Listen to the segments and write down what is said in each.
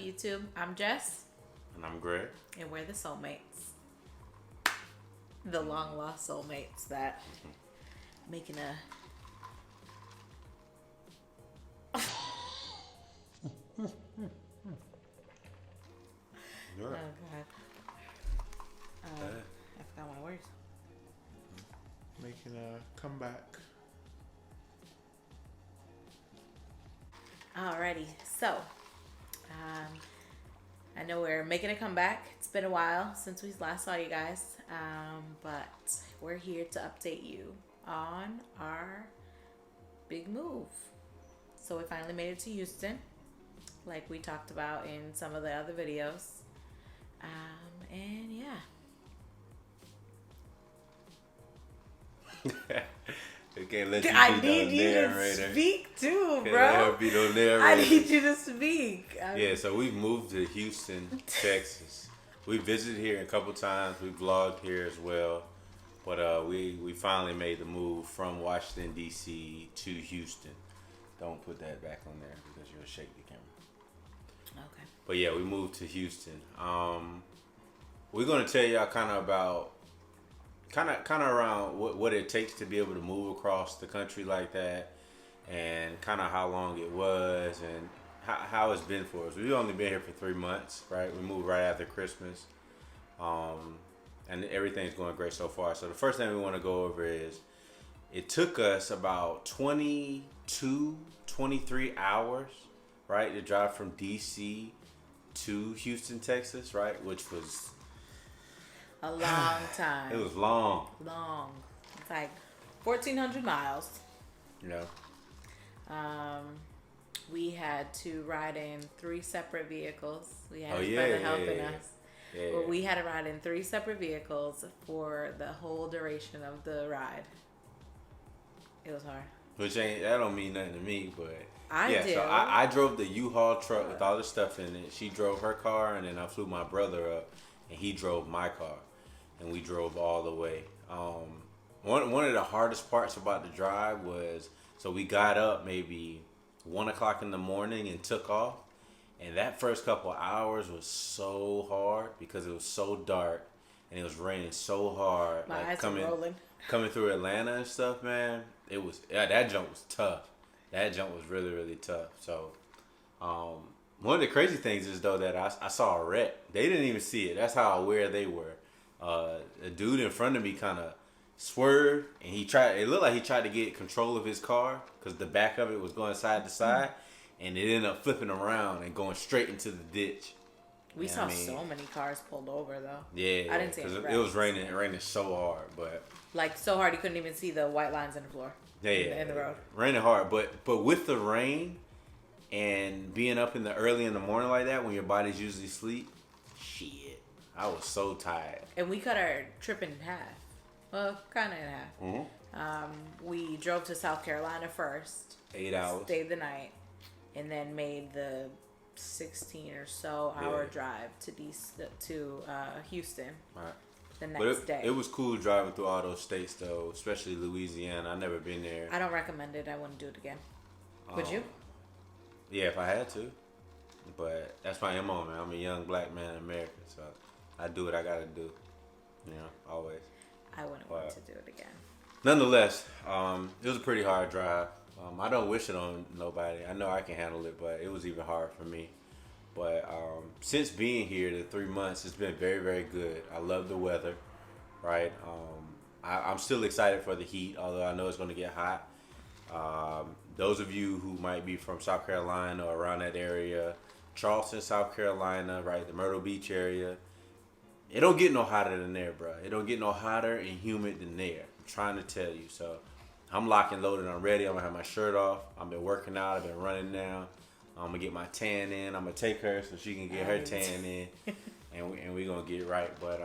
YouTube? I'm Jess. And I'm Greg. And we're the soulmates. The long lost soulmates that making a... You're right. Oh, God. I forgot my words. Making a comeback. Alrighty, so I know we're making a comeback. It's been a while since we last saw you guys, but we're here to update you on our big move. So we finally made it to Houston, like we talked about in some of the other videos, and yeah. We can't let you be I no need you narrator. to speak too, Can't bro. let her be no narrator. I need you to speak. Yeah, so we've moved to Houston, Texas. We visited here a couple times. We vlogged here as well. But we finally made the move from Washington, D.C. to Houston. Don't put that back on there because you'll shake the camera. Okay. But yeah, we moved to Houston. We're going to tell y'all kind of about kind of around what it takes to be able to move across the country like that, and kind of how long it was and how it's been for us. We've only been here for 3 months, right? We moved right after Christmas, and everything's going great so far. So the first thing we want to go over is it took us about 22, 23 hours, right, to drive from DC to Houston, Texas, right, which was A long time. it was long. Long. It's like 1,400 miles. You know. We had to ride in 3 separate vehicles. We had Oh, his yeah, brother yeah, helping yeah. us. Yeah. But we had to ride in 3 separate vehicles for the whole duration of the ride. It was hard. Which that don't mean nothing to me, but I yeah. do. So I drove the U-Haul truck with all the stuff in it. She drove her car, and then I flew my brother up, and he drove my car, and we drove all the way. One of the hardest parts about the drive was, so we got up maybe 1 o'clock in the morning and took off, and that first couple of hours was so hard because it was so dark and it was raining so hard. My like eyes were rolling. coming through Atlanta and stuff, man. It was that jump was tough. That jump was really, really tough. So, one of the crazy things is though that I saw a wreck. They didn't even see it. That's how aware they were. A dude in front of me kind of swerved, and he tried. It looked like he tried to get control of his car because the back of it was going side to side, and it ended up flipping around and going straight into the ditch. We Yeah, saw I mean, so many cars pulled over though. Yeah, I didn't see because any it was wrecks. raining so hard, but. Like so hard you couldn't even see the white lines in the floor. In the road. Raining hard, but with the rain and being up in the early in the morning like that when your body's usually asleep, shit, I was so tired. And we cut our trip in half. Well, kind of in half. Mm-hmm. We drove to South Carolina first. 8 hours. Stayed the night, and then made the 16 or so hour drive to Houston Right. the But next day. it was cool driving through all those states though, especially Louisiana. I never been there. I don't recommend it. I wouldn't do it again. Would you? Yeah, if I had to. But that's my MO, man. I'm a young black man in America, so I do what I gotta do. You know, always. I wouldn't want to do it again. Nonetheless, it was a pretty hard drive. I don't wish it on nobody. I know I can handle it, but it was even hard for me. But since being here, the 3 months, it's been very, very good. I love the weather, right? I'm still excited for the heat, although I know it's going to get hot. Those of you who might be from South Carolina or around that area, Charleston, South Carolina, right, the Myrtle Beach area, it don't get no hotter than there, bro. It don't get no hotter and humid than there. I'm trying to tell you. So I'm locked and loaded. I'm ready. I'm going to have my shirt off. I've been working out. I've been running now. I'm going to get my tan in. I'm going to take her so she can get her tan in. and we're going to get right. But,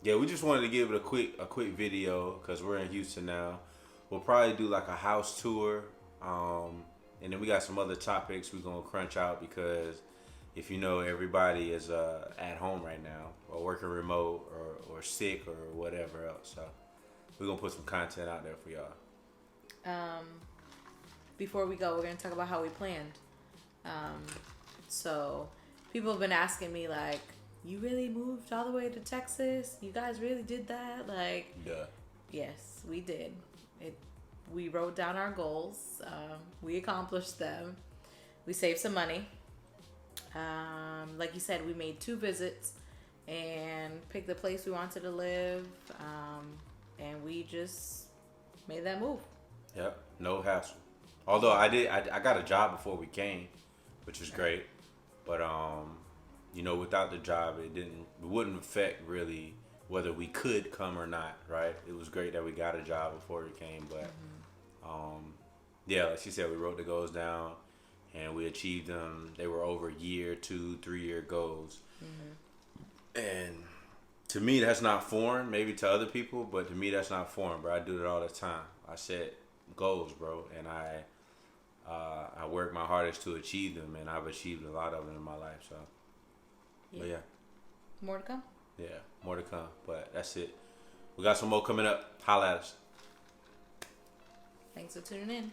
yeah, we just wanted to give it a quick video because we're in Houston now. We'll probably do like a house tour. And then we got some other topics we're going to crunch out because if you know, everybody is at home right now or working remote or sick or whatever else. So we're going to put some content out there for y'all. Before we go, we're going to talk about how we planned. So people have been asking me like, you really moved all the way to Texas? You guys really did that? Like, Yeah. yes, we did. We wrote down our goals. We accomplished them. We saved some money. Like you said, we made 2 visits and picked the place we wanted to live. And we just made that move. Yep. No hassle. Although I got a job before we came, which was great. But you know, without the job, it wouldn't affect really whether we could come or not, right? It was great that we got a job before we came, but yeah, like she said, we wrote the goals down and we achieved them. They were over year, 2, 3-year goals. And to me, that's not foreign, maybe to other people, but to me, that's not foreign, bro. I do it all the time. I set goals, bro, and I work my hardest to achieve them, and I've achieved a lot of them in my life, so. But yeah. More to come? Yeah, more to come, but that's it. We got some more coming up. Holla at us. Thanks for tuning in.